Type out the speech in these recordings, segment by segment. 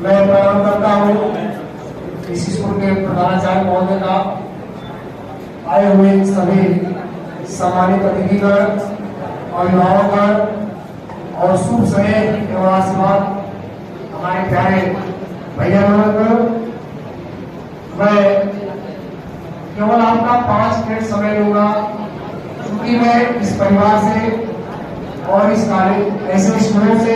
मैं प्रणाम करता हूँ इस स्कूल के प्रधानाचार्य महोदय का, आए हुए सभी सम्मानित अतिथिगण, अभिभावकगण और शुभ समय एवं आशीर्वाद हमारे प्यारे भैया लोगों। मैं केवल आपका 5 मिनट समय लूंगा, क्योंकि मैं इस परिवार से और इस कॉलेज ऐसे स्कूलों से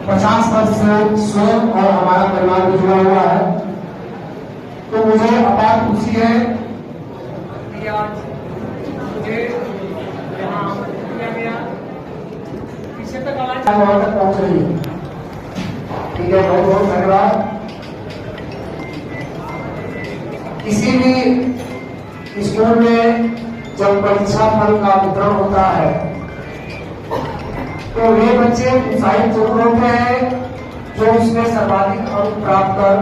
50 वर्ष से स्वयं और हमारा परिवार भी जुड़ा हुआ है। तो मुझे अपार खुशी है कि आज मुझे यहाँ किया गया पीछे तक वहां तक पहुंच रही है। ठीक है, बहुत बहुत धन्यवाद। किसी भी स्कूल में जब परीक्षा फल का वितरण होता है तो वे बच्चे उत्साहित जरूर होते हैं जो उसमें सर्वाधिक अंक प्राप्त कर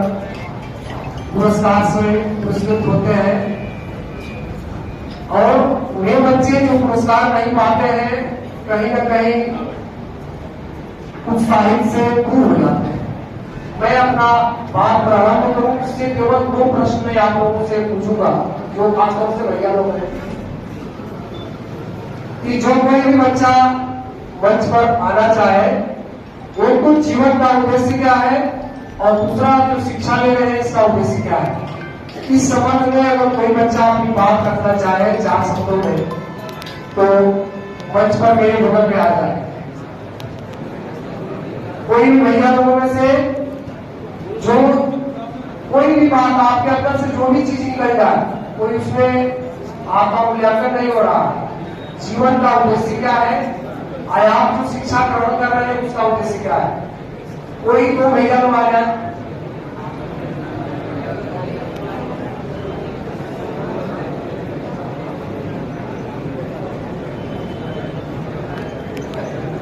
पुरस्कार से पुरस्कृत होते हैं, और वे बच्चे जो पुरस्कार नहीं पाते हैं कहीं न कहीं उत्साहित से दूर हो जाते हैं। मैं अपना बात प्रारंभ करूं, इससे केवल 2 प्रश्न मैं आप लोगों से पूछूंगा, जो खासतौर से भैया लोग हैं, कि जो कोई भी बच्चा मंच पर आना चाहे उनको जीवन का उद्देश्य क्या है, और दूसरा जो शिक्षा ले रहे हैं इसका उद्देश्य क्या है। इस संबंध में अगर कोई बच्चा अपनी बात रखना चाहे 4 शब्दों में, तो मंच पर मेरे बगल में आ जाए। कोई भी भैया लोगों में से जो कोई भी बात आपके अंदर से जो भी चीज निकल जाए, कोई उसमें आपका मूल्यांकन नहीं हो रहा। जीवन का उद्देश्य क्या है, आप जो शिक्षा ग्रहण कर रहे हैं उसका उद्देश्य क्या है। कोई तो भैया लोग आ जाए।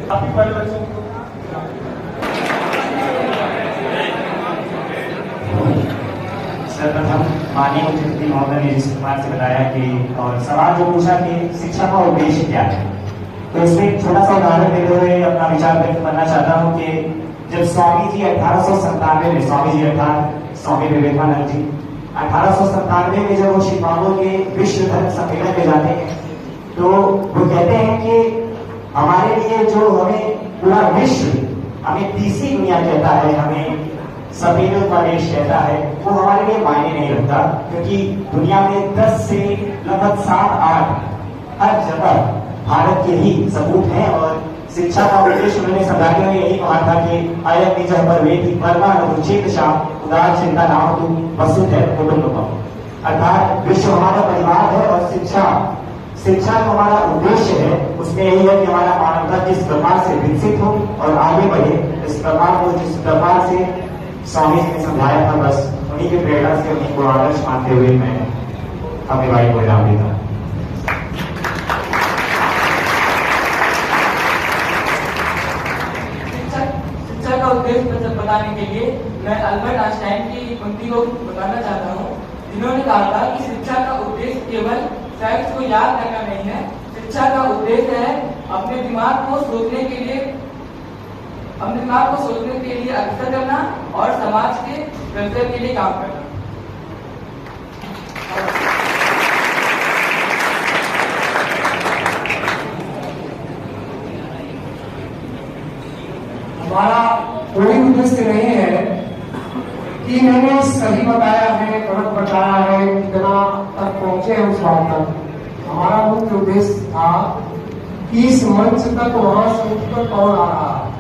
काफी बड़े बच्चों को सर्वप्रथम माननीय मुख्यमंत्री महोदय ने जिस प्रकार से बताया कि और सवाल जो पूछा कि शिक्षा का उद्देश्य क्या है, तो इसमें एक छोटा सा उदाहरण देते हुए अपना विचार व्यक्त करना चाहता हूँ कि जब स्वामी जी 1897 में, स्वामी जी अर्थात स्वामी विवेकानंद जी 1897 में जब वो शिकागो के विश्व धर्म सम्मेलन में जाते हैं, तो वो कहते हैं कि हमारे लिए जो हमें पूरा विश्व, हमें तीसरी दुनिया कहता है, हमें सफेदों का देश कहता है, वो हमारे लिए मायने नहीं रखता, क्योंकि दुनिया में 10 से लगभग 7-8 हर जगह भारत के ही सबूत हैं। और शिक्षा का उद्देश्य उन्होंने समझाते हुए यही कहा था कि अयम निज पर वेदी कर्मा अनुचित शाम उदार चिंता नाम तू वसुत है कुटुंबकम, अर्थात विश्व हमारा परिवार है और शिक्षा जो हमारा उद्देश्य है उसमें यही है कि हमारा मानवता जिस प्रकार से विकसित हो और आगे बढ़े, इस प्रकार को जिस प्रकार से स्वामी जी ने समझाया था, बस उन्हीं की प्रेरणा से उन्हीं को आदर्श मानते हुए मैं अपने भाई को इनाम देता हूँ। शिक्षा का उद्देश्य बताने के लिए मैं अल्बर्ट आइंस्टाइन की पंक्ति को बताना चाहता हूँ, जिन्होंने कहा था कि शिक्षा का उद्देश्य केवल फैक्ट्स को याद करना नहीं है, शिक्षा का उद्देश्य है अपने दिमाग को सोचने के लिए अग्रसर करना और समाज के बेहतर के लिए काम करना। हमारा कोई उद्देश्य नहीं है कि मैंने सही बताया है, गलत बताया है, कितना तक पहुंचे हैं उस बात तक। हमारा मुख्य उद्देश्य था कि इस मंच तक वहां से उठकर कौन आ रहा है।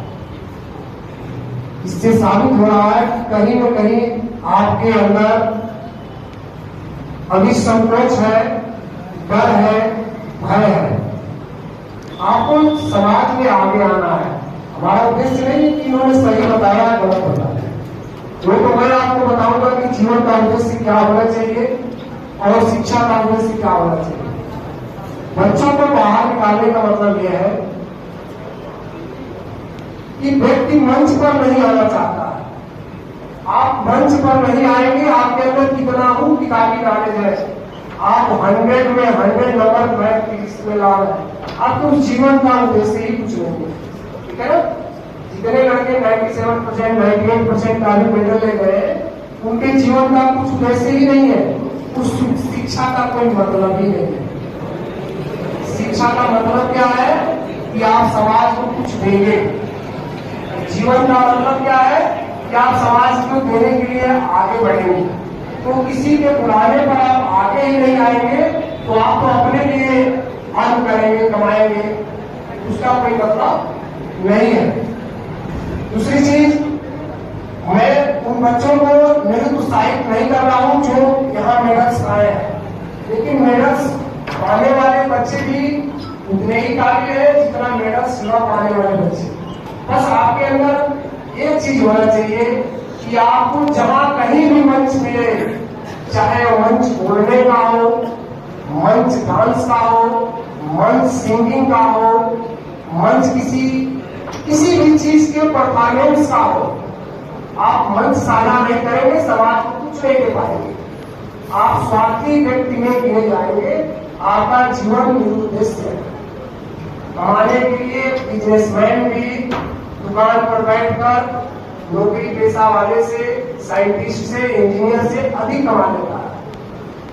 इससे साबित हो रहा है कि कहीं न कहीं आपके अंदर अभी संकोच है, डर है, भय है। आपको समाज में आगे आना है। हमारा उद्देश्य नहीं कि इन्होंने सही बताया, गलत बताया। तो मैं आपको बताऊंगा कि जीवन का उद्देश्य क्या होना चाहिए और शिक्षा का उद्देश्य क्या होना चाहिए। बच्चों को बाहर निकालने का मतलब यह है कि व्यक्ति मंच पर नहीं आना चाहता है। आप मंच पर नहीं आएंगे, आपके अंदर कितना हूं किताबी नॉलेज है, आप 100 में 100 नंबर मैथ में ला रहे हैं, आपको जीवन का उद्देश्य ही कुछ नहीं है। ठीक है ना? जितने लड़के 97%, 98% का भी मेडल ले गए, उनके जीवन का कुछ उद्देश्य ही नहीं है, उस शिक्षा का कोई मतलब ही नहीं है। शिक्षा का मतलब क्या है कि आप समाज को कुछ देंगे। जीवन का मतलब क्या है कि आप समाज को देने के लिए आगे बढ़ेंगे। तो किसी के बुलाने पर आप आगे ही नहीं आएंगे तो आप तो अपने लिए अर्न करेंगे, कमाएंगे, उसका कोई मतलब नहीं है। दूसरी चीज, मैं उन बच्चों को निरुत्साहित नहीं कर रहा हूं जो यहाँ मेडल्स आए हैं, लेकिन मेडल्स पाने वाले बच्चे भी उतने ही काबिल है जितना मेडल्स न पाने वाले बच्चे। बस आपके अंदर एक चीज होना चाहिए कि आपको जहां कहीं भी मंच मिले, चाहे वो मंच बोलने का हो, मंच डांस का हो, मंच सिंगिंग का हो, मंच किसी भी चीज के परफॉर्मेंस का हो, आप मंच साझा नहीं करेंगे, समाज को कुछ नहीं दे पाएंगे, आप स्वार्थी व्यक्ति में गिने जाएंगे। आपका जीवन निरुद्देश्य है। कमाने के लिए बिजनेसमैन भी दुकान पर बैठकर नौकरी पेशा वाले से, साइंटिस्ट से, इंजीनियर से अधिक कमा लेता है,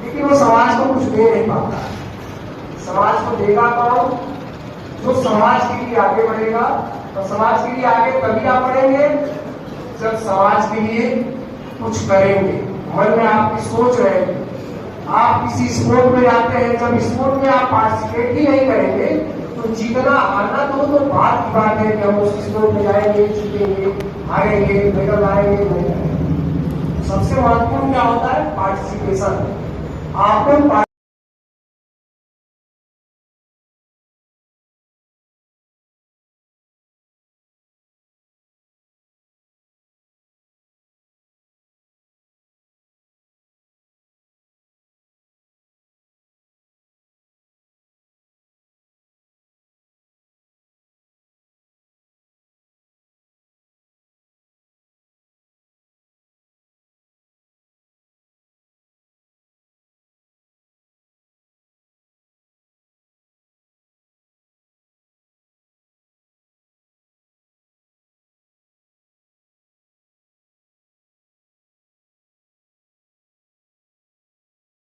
लेकिन वो समाज को कुछ दे नहीं पाता। समाज को देगा कौन? जो समाज के लिए आगे बढ़ेगा। और समाज के लिए आगे तभी आप बढ़ेंगे जब समाज के लिए कुछ करेंगे, मन में आपकी सोच रहेगी। आप किसी स्पोर्ट में जाते हैं, जब स्पोर्ट में आप पार्टिसिपेट ही नहीं करेंगे तो जीतना हारना तो बात की बात है कि हम उस स्पोर्ट में जाएंगे, जीतेंगे, हारेंगे, मेडल आएंगे, नहीं आएंगे। सबसे महत्वपूर्ण क्या होता है? पार्टिसिपेशन। आपको